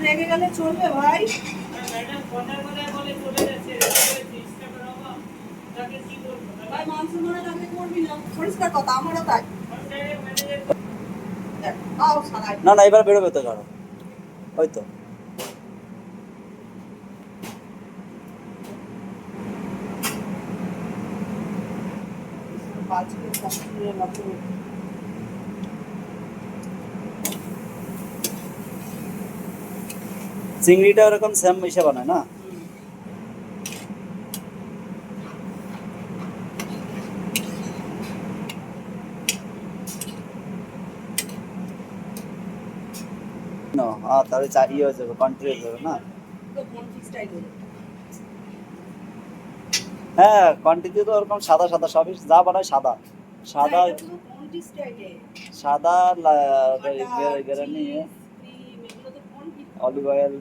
রেগে গেলে চলবে ভাই? ম্যাডাম কথায় কথায় বলে চলে যাচ্ছে, ভাই মাংস মনে রাখলে করবি না, পরিষ্কার কথা, আমারও তাই। দেখ, তাও সারাই। না না, এবার বেরোবে তো, ধরো ওই তো। বাজে কম্পিউটারের মতো। চিংড়িটা ওরকম সেম মিশে বানায় না? নো, তাহলে ইয়ে হয়ে যাবে, কন্ট্রি হয়ে যাবে না? তো কনফিউজ টাইপ হয়ে যাবে। হ্যাঁ, কোয়ান্টিটি তো ওরকম সাদা সাদা সবই যা বানায় সাদা সাদা না, এটা পুরো কনফিউজ টাইপের। সাদা বাটার, গেরানি, চিজ, ক্রিম, এগুলো তো কনফিউজ। Olive oil.